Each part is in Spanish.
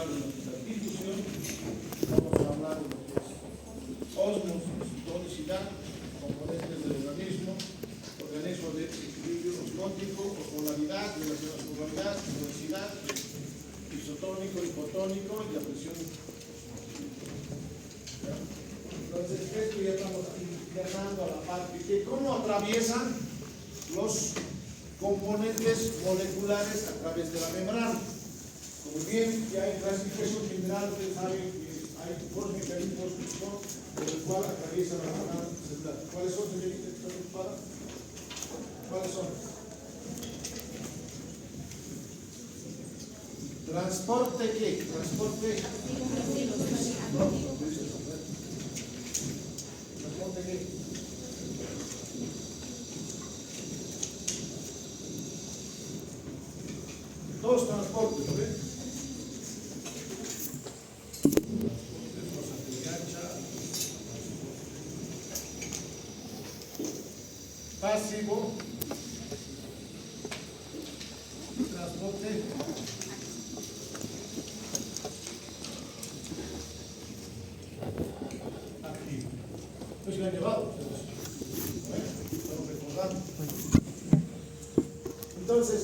hablar de lo que es la difusión, vamos a hablar de lo que es ósmosis, tonicidad, componentes del organismo de equilibrio osmótico, osmolaridad, relación a osmolaridad, tonicidad, isotónico, hipotónico y la presión. ¿Ya? Entonces, esto ya estamos internando a la parte que cómo atraviesan los componentes moleculares a través de la membrana. Como bien ya en clasificación general, ustedes saben que hay dos mecanismos por el cual atraviesan la membrana celular. ¿Cuáles son, señorita? ¿Cuáles son? ¿Transporte qué? ¿Transporte? No, ¿transporte qué? Dos transportes, ¿no ven? Pasivo, transporte activo. Pues lo han llevado ustedes. Estamos recordando. Entonces,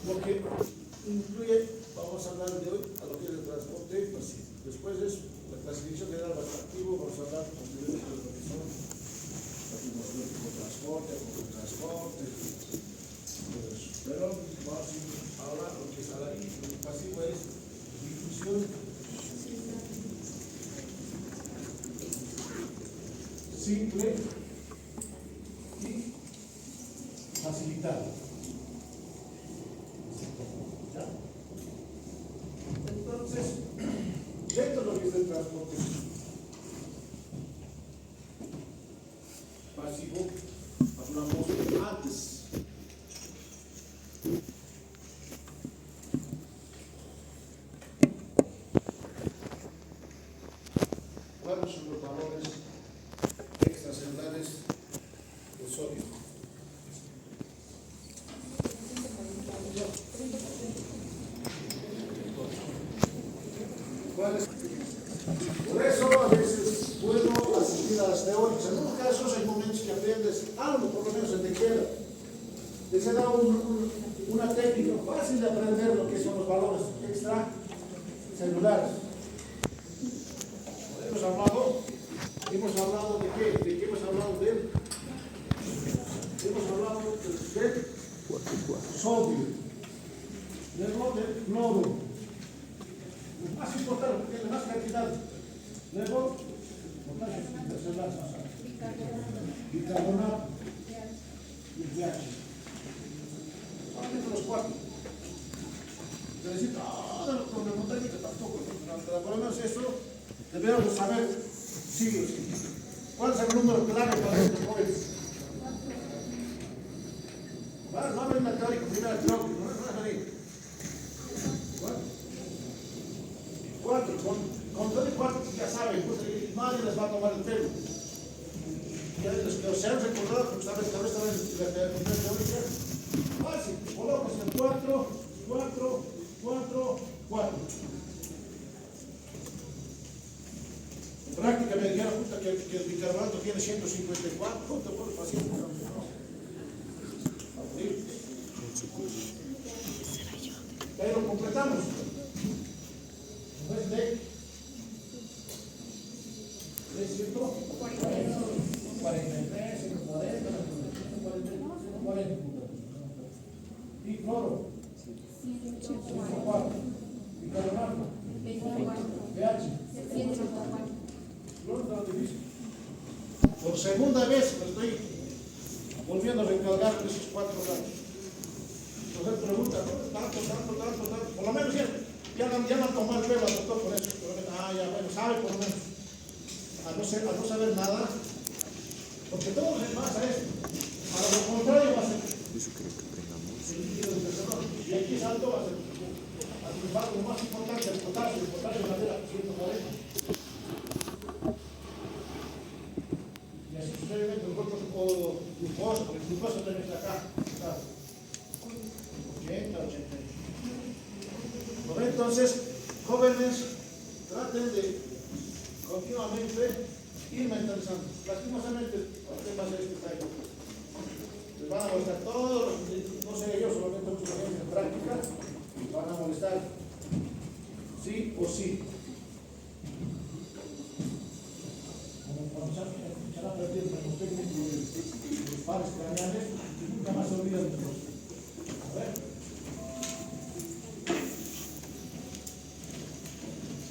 lo que incluye, vamos a hablar de hoy a lo que es el transporte pasivo. Después es la clasificación general más activo, vamos a hablar posteriormente de lo que son transporte, transporte, pero vamos a hablar lo que está ahí. El pasivo es difusión simple y facilitada. ¿Ya? Entonces, dentro de lo que es el transporte pasivo, hablamos antes. ¿Cuáles son los valores extracelulares de sodio? ¿Cuáles? Por eso a veces puedo asistir a las teóricas. En algunos casos hay momentos que aprendes algo, por lo menos se te queda. Les he dado una técnica fácil de aprender lo que son los valores extracelulares. Hemos hablado de qué? ¿De qué hemos hablado de él? Hemos hablado del sodio, luego del cloro. Lo más importante, porque tiene más cantidad. Luego, bicarbonato y pH. Solamente los cuatro. Se decir, no, los problemáticos tampoco. Pero por lo menos eso debemos saber. Sigue. ¿Cuál es el número clave para estos jóvenes? No hablen la teórica primera teórica, no es ahí. Cuatro, con todo y cuatro ya saben, pues nadie les va a tomar el pelo. Ya los que se han recordado, porque sabes que ahora están en la teórica, fácil, colocas el 4, 4, 4, 4. Prácticamente ya resulta que el bicarbonato tiene 154, ¿cómo te puedes fácil? Pero completamos. Pues de 343, 140, 140. Y cloro, 104. Bicarbonato, pH, cloro está difícil. Por segunda vez me estoy volviendo a recalcar esos 4 datos. Entonces pregunta, tanto, por lo menos ya no tomar el pelo al doctor por eso. Ya bueno, sabe por lo menos. A no saber nada, porque todo lo demás es para lo contrario va a ser el líquido intestinal. Y aquí es alto, va a ser lo más importante, el potasio de madera, 140. Y así sucesivamente el cuerpo glucosa, porque el glucosa también está acá. 80, 80. Entonces, jóvenes traten de continuamente ir mentalizando. Lastimosamente, ¿qué pasa este tallo? Les van a molestar todos, no sé yo, solamente muchos años en práctica, les van a molestar, sí o sí. Como cuando se han aprendido con los técnicos de los pares craneales, nunca más se olvidan de nosotros. A ver.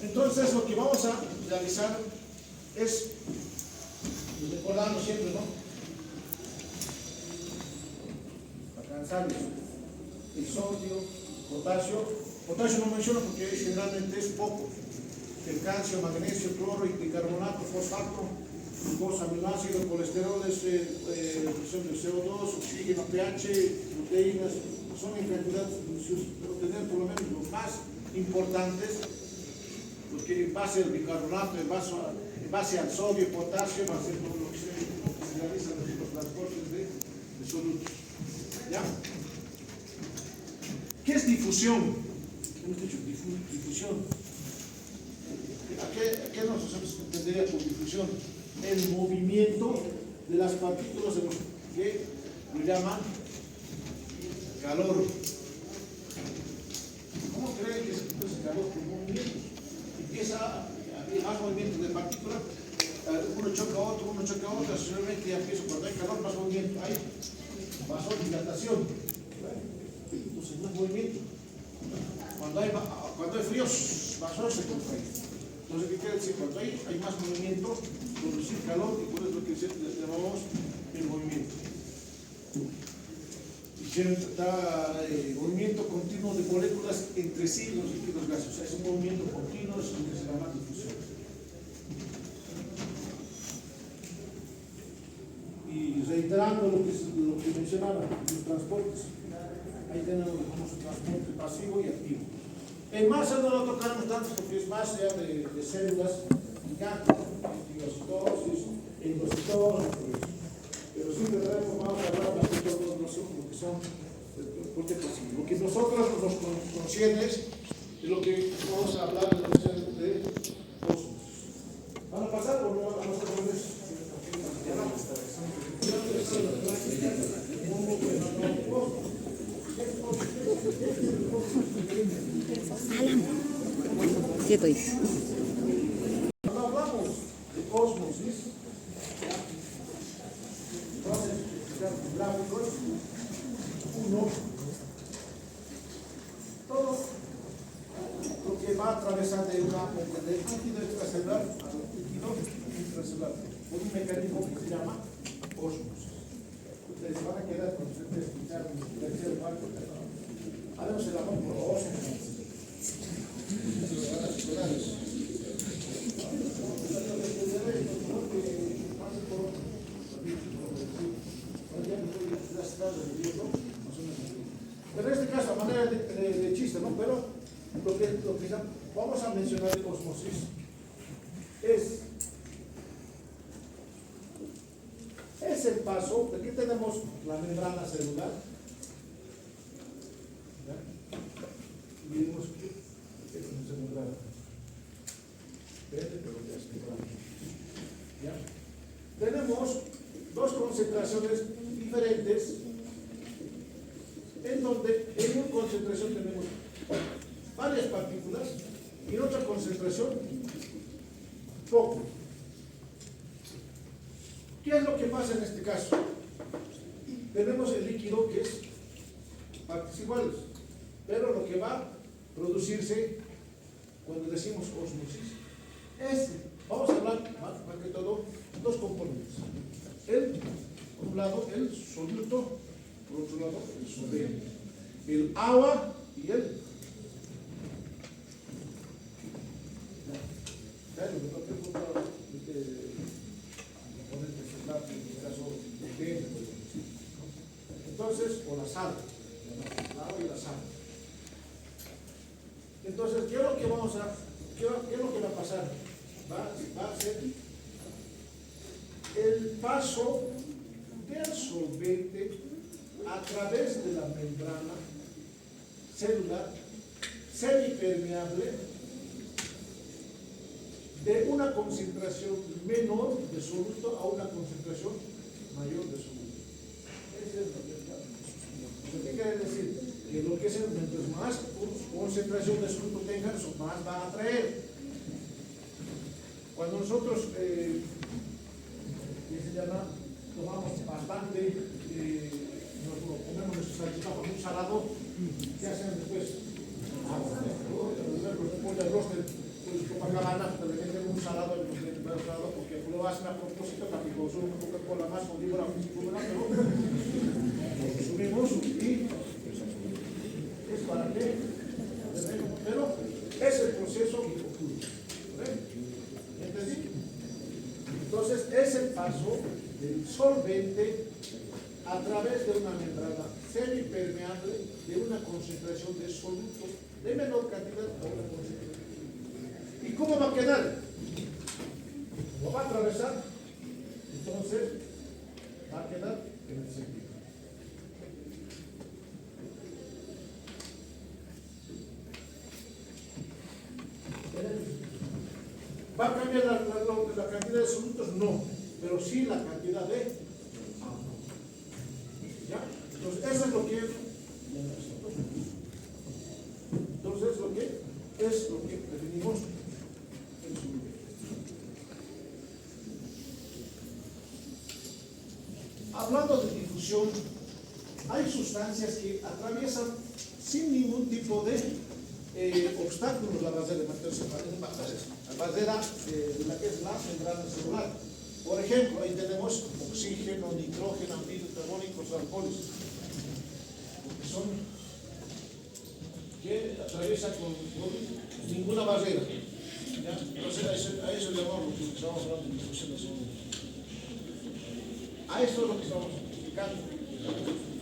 Entonces lo que vamos a realizar es, recordando siempre, ¿no? Alcanzar el sodio, potasio no menciono porque generalmente es poco, el calcio, magnesio, cloro y bicarbonato, fosfato, glucosa, aminoácidos, colesterol, presión de CO2, oxígeno, pH, proteínas, son en cantidad, pero tener por lo menos los más importantes, porque en base al bicarbonato, en base al sodio y potasio, va a ser todo lo que se realiza en los transportes de solutos. ¿Ya? ¿Qué es difusión? Hemos dicho difusión. ¿A qué nos entendería por difusión? El movimiento de las partículas de los que lo llaman calor. ¿Cómo creen que se produce calor por movimientos? Empieza a haber más movimientos de partículas, uno choca a otro, solamente ya empieza, cuando hay calor, más movimiento, hay vasodilatación, entonces más movimiento. Cuando hay frío, vasor se contrae. Entonces, ¿qué quiere decir? Cuando hay más movimiento, producir calor, y por eso que llamamos el movimiento. Movimiento continuo de moléculas entre sí, los líquidos gaseosos. O sea, es un movimiento continuo, es lo que se llama difusión. Y reiterando lo que mencionaba, los transportes. Ahí tenemos el famoso transporte pasivo y activo. En masa no lo tocaremos tanto porque es más ya de células gigantes, endocitosis, pero sí vamos a hablar de todo lo que son el transporte pasivo. Lo que nosotros nos conscientes de lo que vamos a hablar de cosmos. ¿Van a pasar o no vamos a hacer eso? Quieto ahí. Cuando hablamos de cosmosis, entonces, gráficos, uno, todo lo que va a atravesar de una del líquido extracelular a líquido intracelular por un mecanismo que se llama cosmos. Ustedes van a quedar con ustedes escuchar un tercer parte. Haremos el amor por ósmosis. Pero en este caso, a manera de chiste, ¿no? Pero lo que vamos a mencionar de osmosis es el paso. Aquí tenemos la membrana celular. ¿Ya? Y vemos que es una membrana verde, pero ya es membrana. ¿Ya? Tenemos dos concentraciones diferentes, en donde en una concentración tenemos varias partículas y en otra concentración poco. ¿Qué es lo que pasa en este caso? Tenemos el líquido que es partes iguales, pero lo que va a producirse cuando decimos osmosis es, vamos a hablar más que todo, dos componentes. Por un lado el soluto, por otro lado el solvente, el agua y el entonces, o la sal, el agua y la sal. Entonces, ¿qué es lo que va a pasar? Va a ser el paso del solvente a través de la membrana celular semipermeable de una concentración menor de soluto a una concentración mayor de soluto. Ese es lo que está. ¿Qué quiere decir? Que lo que es mientras más concentración de soluto tengan, más van a traer. Cuando nosotros ¿qué se llama? Tomamos bastante, nos ponemos nuestro salchipapa con un salado, ¿qué hacen después? Después del roster, pues Copacabana, de repente un salado, porque lo hacen a propósito para que consuman una Coca-Cola más con fibra, pero lo consumimos y es para qué, pero es el proceso que ocurre. ¿Entendí? Entonces es el paso del solvente a través de una membrana semipermeable de una concentración de soluto de menor cantidad a una concentración. ¿Y cómo va a quedar? Lo va a atravesar, entonces va a quedar en el sentido. ¿Va a cambiar la cantidad de solutos? No, pero sí la cantidad de agua. ¿Ya? Entonces, eso es lo que definimos el soluto. Hablando de difusión, hay sustancias que atraviesan sin ningún tipo de obstáculos la barrera de la barrera de la que es la membrana celular. Por ejemplo, ahí tenemos oxígeno, nitrógeno, anhídridos carbónicos, alcoholes, que son que atraviesan con ninguna barrera. ¿Ya? Entonces a eso llamamos lo que estamos hablando de difusión de solutos. A esto es lo que estamos explicando.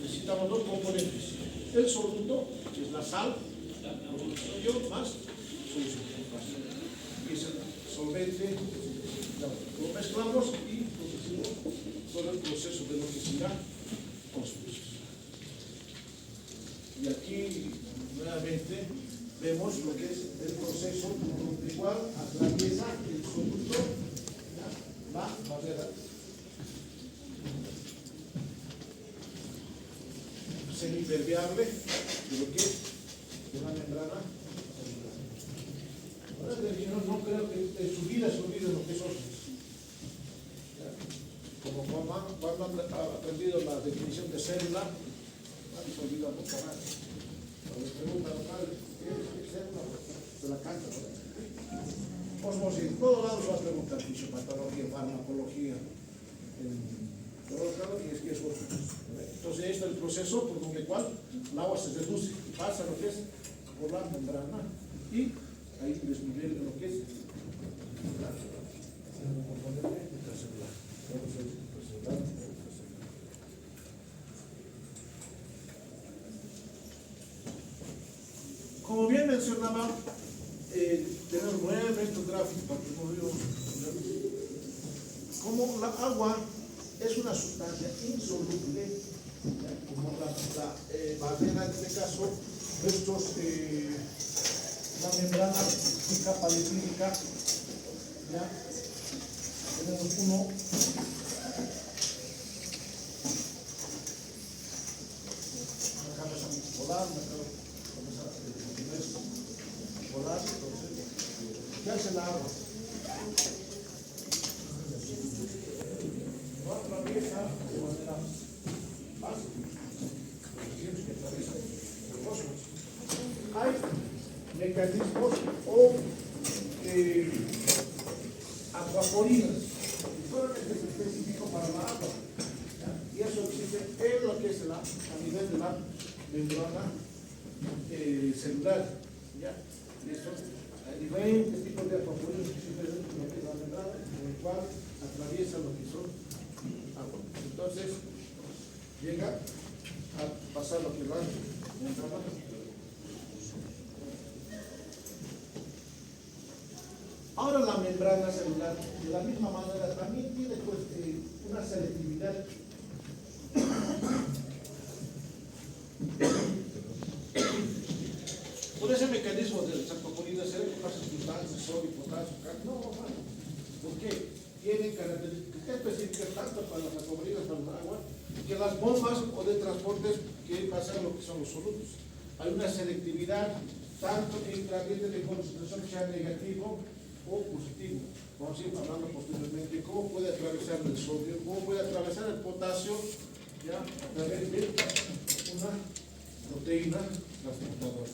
Necesitamos dos componentes: el soluto, que es la sal, más solución. Y es el solvente, lo mezclamos y producimos todo el proceso de lo que será construcción. Y aquí nuevamente vemos lo que es el proceso con el cual atraviesa el soluto la barrera semipermeable de lo que es una membrana. No creo que en su vida se olviden lo que es osmos. Como cuando han aprendido la definición de célula, nadie se olvida nunca más. Cuando les preguntan, ¿qué es célula? Se la cantan. Osmosis, en todos lados se va a preguntar fisiopatología, farmacología, en todos lados, y es que es osmosis. Entonces, este es el proceso por el cual el agua se reduce y pasa lo que es por la membrana y ahí desnivel lo que es la componente intracelular. Como bien mencionaba, tenemos nuevamente un gráfico para que no veamos. Como la agua es una sustancia insoluble, como la barrera en este caso, la membrana y capa lipídica, ya tenemos uno, una cabeza polar, una cabeza polar. Entonces, ¿qué hace la agua? No atraviesa de manera fácil, que atraviesa el cosmos. Hay mecanismos o acuaporinas, solamente es específico para la agua, ¿ya? Y eso existe en lo que es a nivel de la membrana celular, ¿ya? Y eso, hay diferentes tipos de acuaporinas que existen dentro de lo que es la membrana, con el cual atraviesa lo que son agua. Entonces llega a pasar lo que es la membrana. Ahora la membrana celular, de la misma manera, también tiene pues, una selectividad. Por ese mecanismo de las acuaporinas, ¿se ve que pasa sustancias, sodio, potasio, calcio? No, características específicas tanto para las acuatorias, para el agua, que las bombas o de transportes que pasan lo que son los solutos. Hay una selectividad tanto en gradiente de concentración que sea negativo o positivo. Vamos a ir hablando posteriormente cómo puede atravesar el sodio, cómo puede atravesar el potasio, ya a través de una proteína transportadora.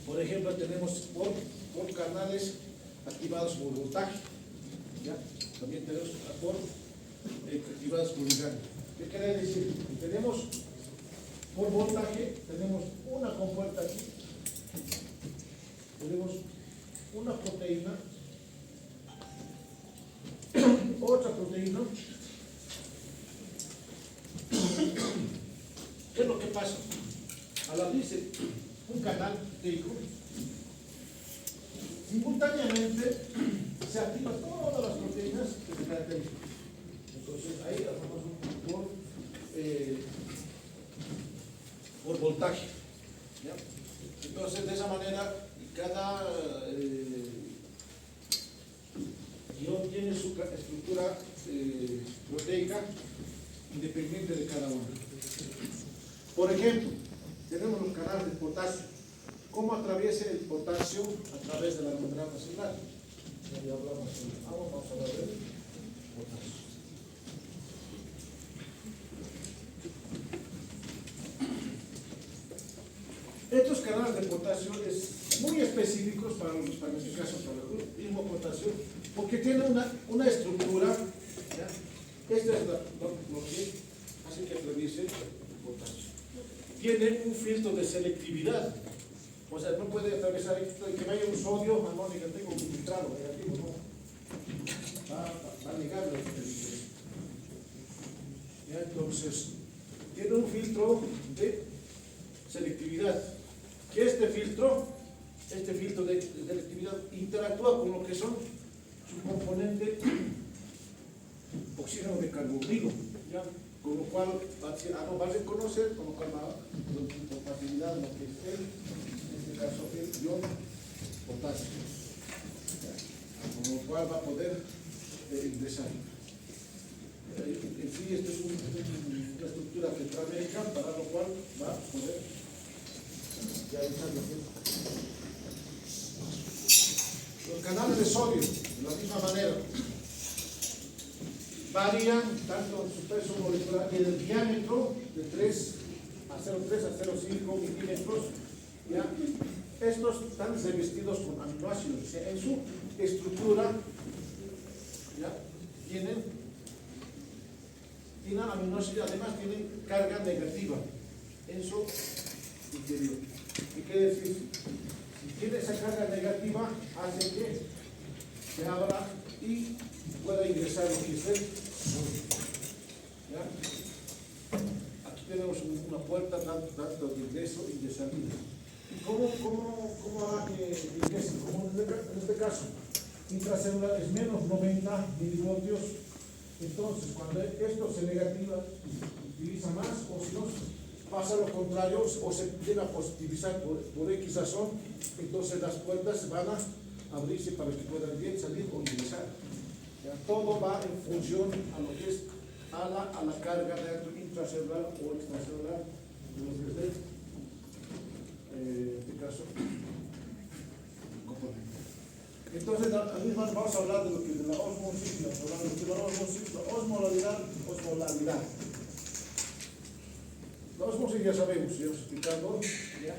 Por ejemplo, tenemos por canales activados por voltaje, ¿ya? También tenemos por activados por ligandos. ¿Qué quiere decir? Que tenemos por voltaje, tenemos una compuerta aquí, tenemos una proteína, otra proteína. ¿Qué es lo que pasa? Al abrirse un canal proteico, simultáneamente se activan todas las proteínas que se caracterizan. Entonces ahí hacemos por voltaje, ¿ya? Entonces de esa manera cada ion tiene su estructura proteica independiente de cada uno. Por ejemplo, tenemos los canales de potasio. ¿Cómo atraviesa el potasio a través de la membrana celular? Ya hablamos del agua, vamos a hablar del potasio. Estos canales de potasio es muy específicos para este caso, para el mismo potasio, porque tiene una estructura, ¿ya? Esta es lo que hace que atraviese el potasio. Tiene un filtro de selectividad, o sea, no puede atravesar esto y que vaya un sodio, no negativo, un filtrado negativo, no. Va a negar la selectividad. Entonces, tiene un filtro de selectividad. Que este filtro de selectividad interactúa con lo que son su componente oxígeno de carboxilo, ¿ya? Con lo cual va a reconocer, con lo cual va con facilidad lo que es en este caso el ion potasio, con lo cual va a poder ingresar. En sí, esta es una estructura tetramérica, para lo cual va a poder realizar lo que es. Los canales de sodio, de la misma manera, varían tanto en su peso molecular y en el diámetro de 3 a 0,3 a 0,5 milímetros. ¿Ya? Estos están revestidos con aminoácidos, o sea, en su estructura, ¿ya? tienen aminoácidos, además tienen carga negativa en su interior. ¿Qué quiere decir? Si tiene esa carga negativa, hace que se abra y pueda ingresar lo que es el sodio. ¿Ya? Aquí tenemos una puerta tanto de ingreso y de salida. ¿Y cómo hará que ingrese? Como en este caso, intracelular es menos 90 milivoltios. Entonces, cuando esto se negativa, utiliza más, o si no, pasa lo contrario, o se llega a positivizar por X razón, entonces las puertas van a abrirse para que puedan bien salir o ingresar. ¿Ya? Todo va en función a lo que es a la carga de intracelular o extracelular de lo que es en este caso componente. Entonces, vamos a hablar de lo que es de la osmosis, la osmolaridad. La osmosis ya sabemos, ya hemos explicado. ¿Ya?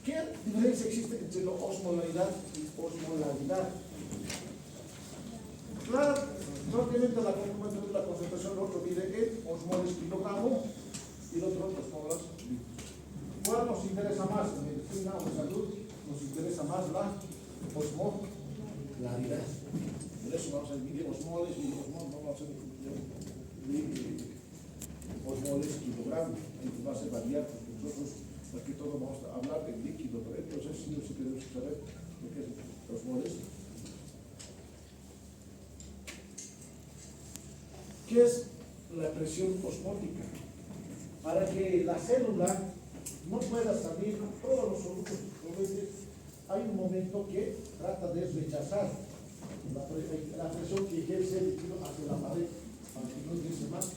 ¿Qué diferencia existe entre la osmolaridad y osmolaridad? Claro, propiamente la concentración, el otro mide en osmoles kilogramo y el otro osmoles litro. ¿Cuál nos interesa más? En medicina o en salud nos interesa más la osmolaridad. Por eso vamos a dividir osmoles y osmoles, no vamos a dividir osmoles kilogramo. Entonces va a ser variar, porque nosotros aquí todo vamos a hablar de líquido, ¿verdad? Entonces sí tenemos que saber lo que es osmoles. ¿Qué es la presión osmótica? Para que la célula no pueda salir todos los solutos, hay un momento que trata de rechazar la presión que ejerce el líquido hacia la pared para que no ingrese más.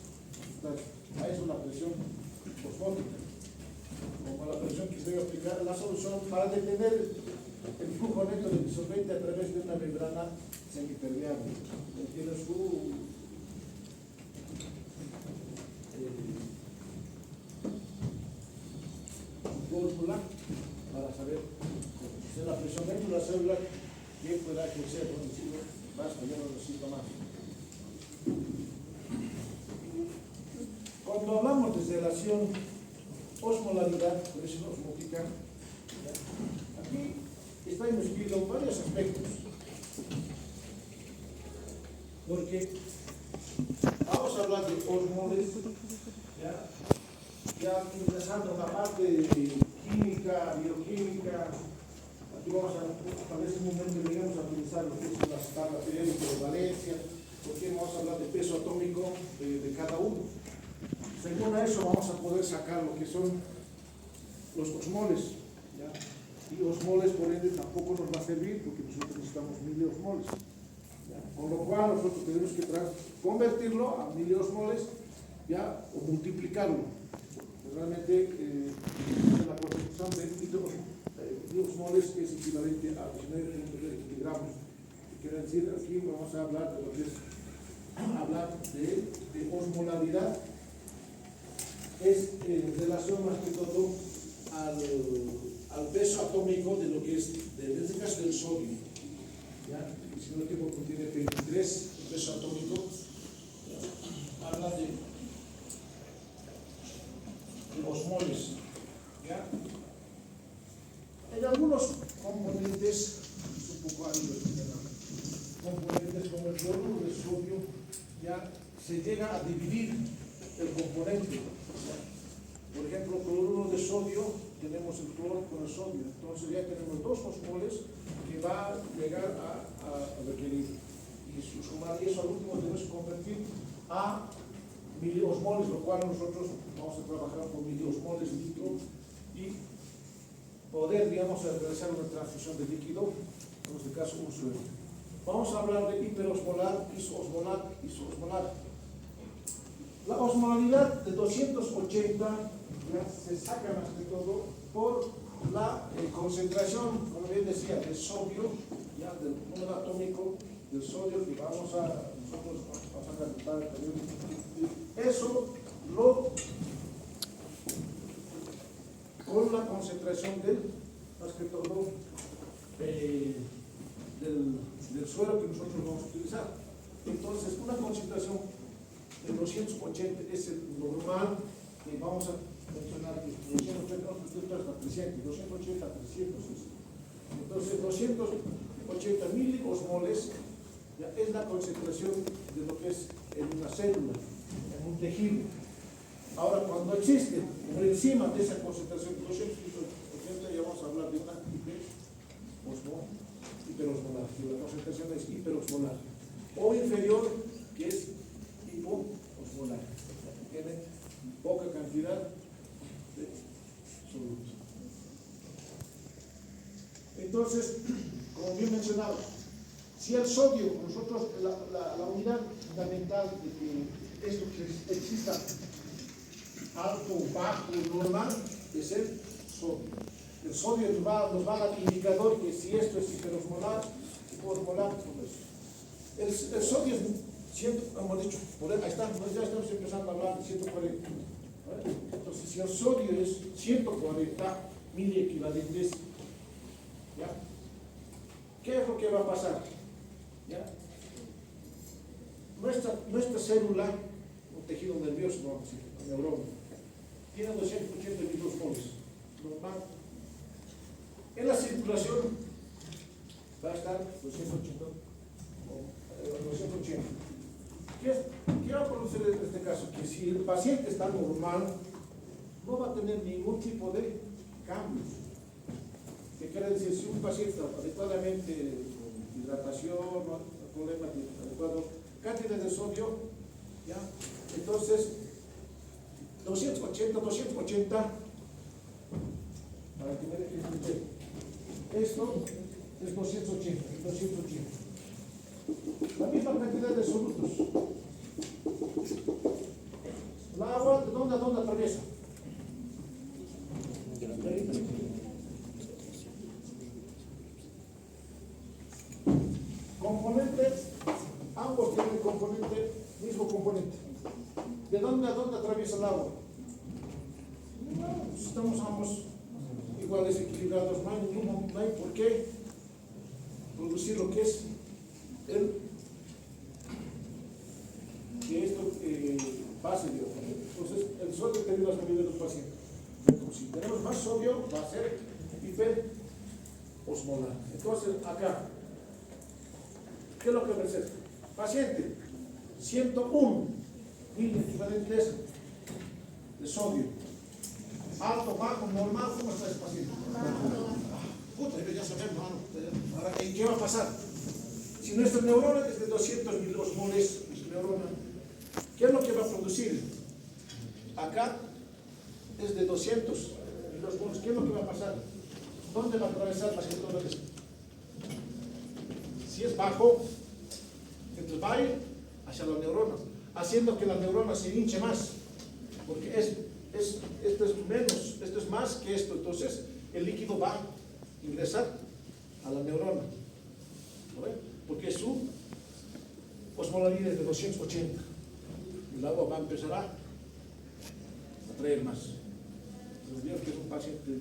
Entonces, a eso la presión osmótica. Como la presión que estoy a aplicar, la solución para detener el flujo neto de disolvente a través de una membrana semipermeable. Tiene su fórmula para saber la presión dentro de la célula que pueda ejercer, por decirlo, basta, yo no necesito más. Cuando hablamos de relación osmolaridad, presión osmótica, aquí está incluido varios aspectos, porque vamos a hablar de osmoles, ya ingresando en la parte de química, bioquímica. Aquí vamos a, tal vez en un momento lleguemos a utilizar lo que es la tabla periódica de valencia, porque vamos a hablar de peso atómico de cada uno. Según a eso vamos a poder sacar lo que son los osmoles, ¿ya? Y osmoles por ende tampoco nos va a servir porque nosotros necesitamos miliosmoles, ¿ya? Con lo cual nosotros tenemos que convertirlo a miliosmoles, ¿ya? O multiplicarlo. Realmente la concentración de miliosmoles es equivalente a 19 miligramos. Quiere decir, aquí vamos a hablar de lo que es hablar de osmolaridad. Es en relación más que todo al peso atómico de lo que es, en este caso del sodio, ¿ya? Si no me equivoco, contiene 23 el peso atómico, ¿ya? Habla de osmoles, ¿ya? En algunos componentes, un poco componentes como el cloruro de sodio, ya se llega a dividir el componente, ¿ya? Por ejemplo, cloruro de sodio, tenemos el cloro con el sodio, entonces ya tenemos dos osmoles que va a llegar a requerir, y sumar eso al último tenemos que convertir a miliosmoles, lo cual nosotros vamos a trabajar con miliosmoles de litro y poder, digamos, realizar una transfusión de líquido, en este caso un suero. Vamos a hablar de hiperosmolar, isoosmolar, isoosmolar. La osmolaridad de 280 ya se saca más que todo por la concentración, como bien decía, del sodio, ya del número atómico del sodio que nosotros vamos a calcular. Eso con la concentración más que todo, del suero que nosotros vamos a utilizar. Entonces, una concentración de 280 es el normal, que vamos a mencionar que 280 hasta 300, 280 a 300 es. Entonces, 280 miliosmoles ya es la concentración de lo que es en una célula, en un tejido. Ahora, cuando existe por encima de esa concentración de 280, ya vamos a hablar de una hiperosmolar, que la concentración es hiperosmolar, o inferior, que es hipoosmolar, que tiene poca cantidad de solutos. Entonces, como bien mencionaba, si el sodio, nosotros, la unidad fundamental de que esto que exista alto, bajo, normal, es el sodio. El sodio nos va a dar indicador que si esto es hiperosmolar, hipoosmolar, todo eso. El sodio es, hemos dicho, ahí está, ya estamos empezando a hablar de 140. ¿Vale? Entonces, si el sodio es 140 miliequivalentes, ¿ya? ¿Qué es lo que va a pasar? ¿Ya? Nuestra célula, un tejido nervioso, vamos a decir, un neurona, tiene 280 miliosmoles, normal. En la circulación va a estar 280. ¿Qué va a producir en este caso? Que si el paciente está normal, no va a tener ningún tipo de cambios. ¿Qué quiere decir? Si un paciente está adecuadamente con hidratación, problema adecuado, cantidad de sodio, ¿ya? Entonces, 280, para que me deje entender. Esto es 280. la misma cantidad de solutos. ¿El agua de dónde a dónde atraviesa? Componente, ambos tienen componente, mismo componente. ¿De dónde a dónde atraviesa el agua? No, pues estamos ambos iguales, equilibrados, no hay por qué producir lo que es que esto pase, Dios. Entonces, el sodio te ayuda a salir de los pacientes. Pero si tenemos más sodio, va a ser hiperosmolar. Entonces, acá, ¿qué es lo que ofrece? Paciente, 101 mil equivalentes de sodio. Alto, bajo, normal, ¿cómo está ese paciente? Puta, ya sabemos, hermano. Ahora, ¿qué va a pasar? Si nuestra neurona es de 200 mil osmoles, neurona, ¿qué es lo que va a producir? Acá es de 200 mil osmoles. ¿Qué es lo que va a pasar? ¿Dónde va a atravesar la neurona? Si es bajo, entonces va a ir hacia la neurona, haciendo que la neurona se hinche más, porque esto es menos, esto es más que esto. Entonces el líquido va a ingresar a la neurona, ¿no ven? Porque su osmolaridad es de 280, el agua va a empezar a atraer más. Los días que es un paciente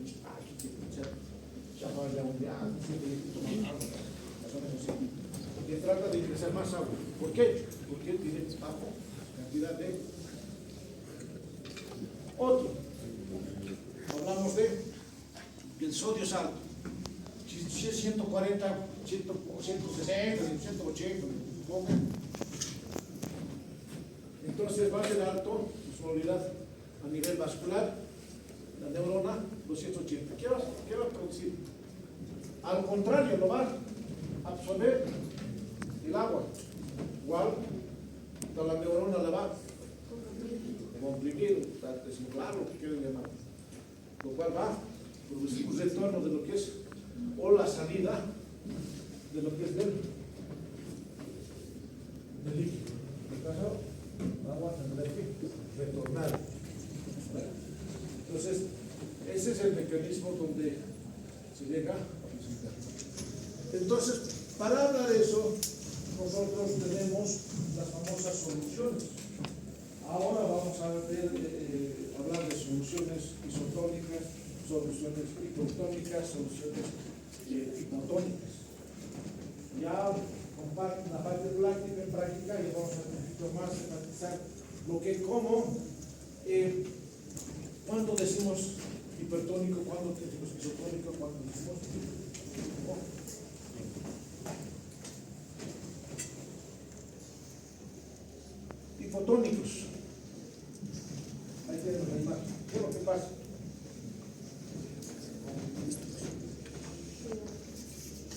que trata de ingresar más agua. ¿Por qué? Porque él tiene bajo cantidad de otro. Hablamos de que el sodio es alto. Si es 140, 160, 180, entonces va a ser alto su movilidad a nivel vascular, la neurona 280. ¿Qué va a producir? Al contrario, lo va a absorber el agua. Igual, la neurona la va a comprimir, desinflar, lo que quieran llamar. Lo cual va a producir un retorno de lo que es, o la salida de lo que es del líquido. En este caso, el agua tendrá que retornar. Entonces, ese es el mecanismo donde se llega a presentar. Entonces, para hablar de eso, nosotros tenemos las famosas soluciones. Ahora vamos a ver, hablar de soluciones isotónicas, soluciones hipotónicas, soluciones hipotónicas. Ya comparto la parte práctica y vamos a un poquito más enfatizar lo que como, cuando decimos hipertónico, cuando decimos isotónico, cuando decimos hipotónicos. Ahí tenemos la imagen. ¿Qué es lo que pasa?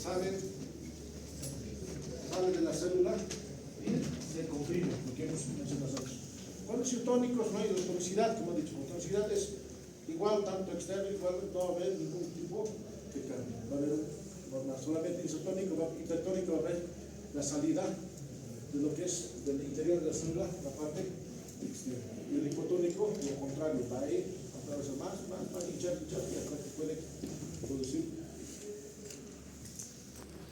Sale de la célula y se comprime, lo que hemos mencionado nosotros. Cuando es isotónicos no hay tonicidad, como he dicho. La tonicidad es igual, tanto externo, igual, no va a haber ningún tipo de cambio. Va a haber normal. Solamente isotónico, hipertónico va a haber la salida de lo que es del interior de la célula, la parte externa. Y el hipotónico, lo contrario, va a ir a través más, va a hinchar, y hasta que puede producir.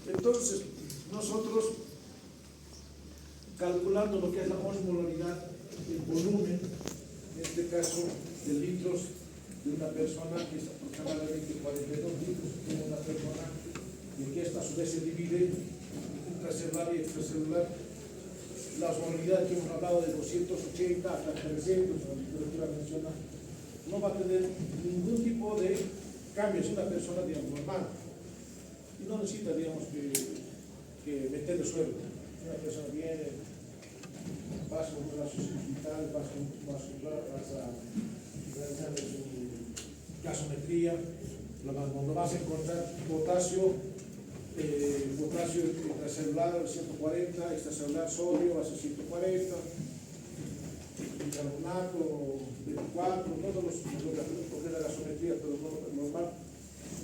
Entonces, nosotros, calculando lo que es la osmolaridad, el volumen, en este caso, de litros de una persona, que es aproximadamente 42 litros, tiene una persona, y que esta a su vez se divide intracelular y extracelular. La osmolaridad que hemos hablado de 280 hasta 300, la literatura menciona, no va a tener ningún tipo de cambio, es una persona, digamos, normal. Y no necesita, digamos, que meterle suelo. Una persona viene, pasa un brazo vital, pasa a realizar su gasometría, lo vas a encontrar potasio intracelular 140, extracelular sodio va a ser 140, bicarbonato 24, todos los porque es la gasometría, pero no normal,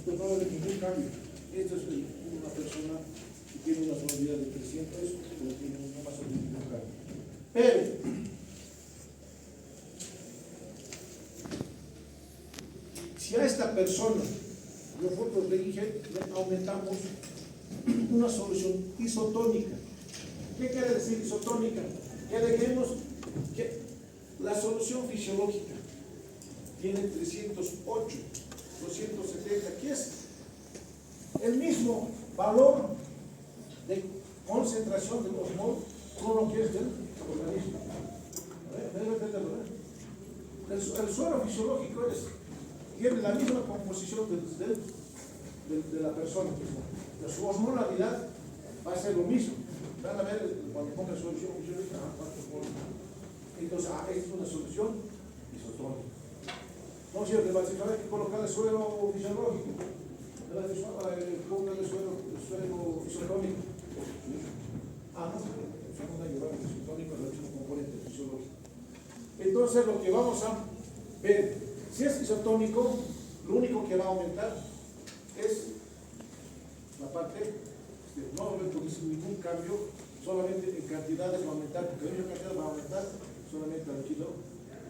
no va a haber ningún cambio. Esta es una persona que tiene una posibilidad de 300, eso, pero tiene no más o menos un cambio. Pero si a esta persona nosotros le aumentamos una solución isotónica, ¿qué quiere decir isotónica? Que dejemos que la solución fisiológica tiene 308, 270, que es el mismo valor de concentración del osmol con lo que es del organismo. El suelo fisiológico tiene la misma composición de la persona. Su osmolaridad va a ser lo mismo. Van a ver cuando ponga solución fisiológica, entonces esta es una solución isotónica. No es cierto, va a decir, hay que colocar el suelo fisiológico, ponga el suelo isotónico. No, segunda llevar el isotónico es el mismo componente fisiológico. Entonces lo que vamos a ver, si es isotónico, lo único que va a aumentar es la parte, no va a haber ningún cambio, solamente en cantidades va a aumentar, porque en cantidad va a aumentar solamente al kilo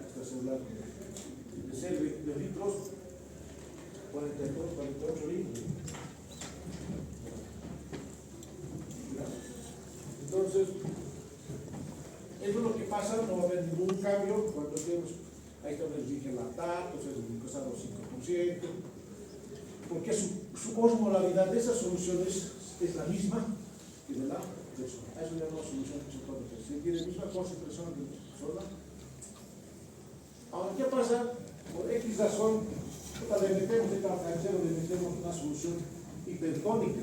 extracelular. De ser de litros, 48 litros. Entonces, eso es lo que pasa, no va a haber ningún cambio cuando tenemos, ahí está donde dije lactato, el glucosato 5%, porque su osmolaridad de esas soluciones es la misma que de la persona. Eso ya no es solución isotónica, si tiene la misma concentración de la persona. Ahora, ¿qué pasa? Por X razón, le metemos de calcancero, le metemos una solución hipertónica.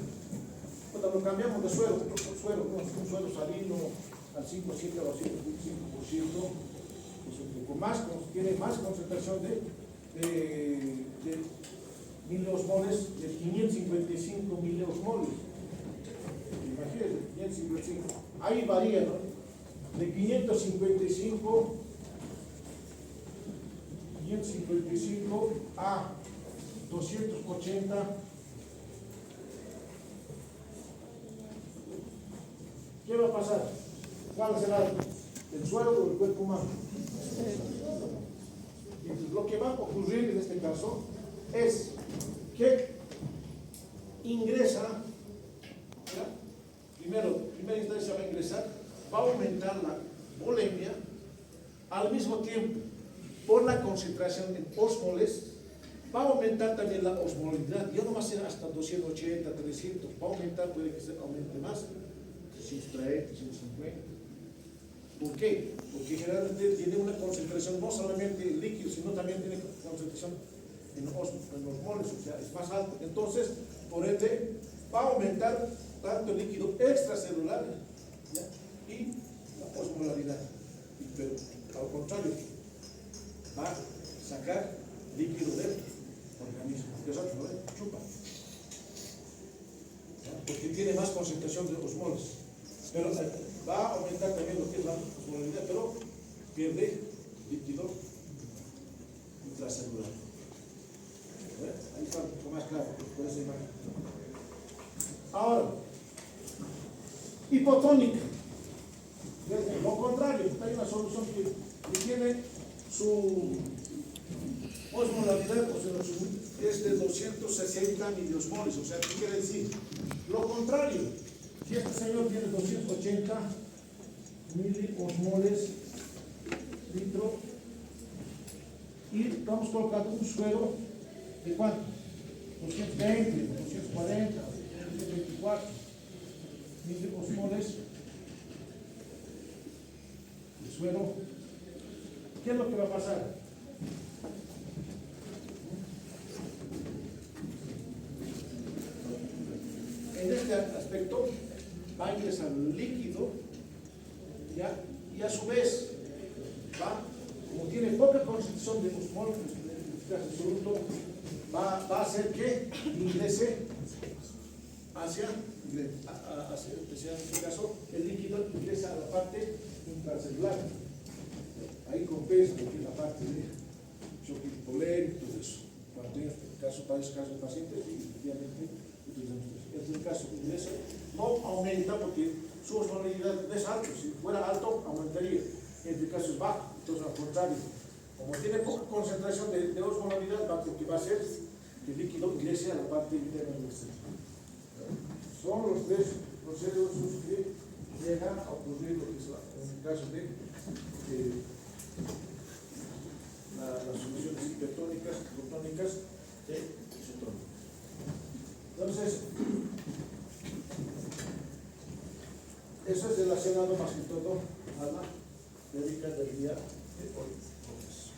Lo cambiamos de suelo, un suelo salino al 5, 7 o 7,5%, pues un poco más, tiene más concentración de miliosmoles, de 555 miliosmoles. Imagínense, 555. Ahí varía, ¿no? De 555 a 280. ¿Qué va a pasar? ¿Cuál será el suelo o el cuerpo humano? Entonces, lo que va a ocurrir en este caso es que ingresa, primera instancia va a ingresar, va a aumentar la volemia, al mismo tiempo, por la concentración en osmoles, va a aumentar también la osmolaridad, ya no va a ser hasta 280, 300, va a aumentar, puede que se aumente más, 330, 350. ¿Por qué? Porque generalmente tiene una concentración no solamente en líquido, sino también tiene concentración en osmoles, o sea, es más alta. Entonces, por ende, va a aumentar tanto el líquido extracelular, ¿ya? Y la osmolaridad. Pero, al contrario, va a sacar líquido del organismo, que es otro, ¿no? Chupa. ¿Ya? Porque tiene más concentración de osmoles. Pero va a aumentar también lo que es la osmolaridad, pero pierde líquido intracelular. Ahí está un poco más claro por esa imagen. Ahora, hipotónica. Lo contrario, hay una solución que tiene su osmolaridad, o sea, es de 260 miliosmoles. O sea, ¿qué quiere decir? Lo contrario, si este señor tiene 280 miliosmoles litro y estamos colocando un suero de cuánto? 220, 240, 224 miliosmoles de suero. ¿Qué es lo que va a pasar? En este aspecto va a ingresar líquido, ¿ya? Y a su vez como tiene poca concentración de osmol absoluto, va a hacer que ingrese hacia en este caso, el líquido ingresa a la parte intracelular. Ahí compensa lo que es la parte de choque hipolémico y todo eso. Cuando tenga para esos casos de pacientes, y efectivamente utilizamos eso. es el caso de iglesia, no aumenta porque su osmolaridad no es alto. Si fuera alto, aumentaría. En este caso es bajo. Entonces, al contrario, como tiene poca concentración de osmolaridad, lo que va a hacer que el líquido ingrese a la parte interna del extremo. Son los tres procesos que llegan a ocurrir lo que es en el caso de las soluciones hipertónicas, hipotónicas e isotónicas. Entonces, eso es relacionado más que todo a la teórica del día de hoy.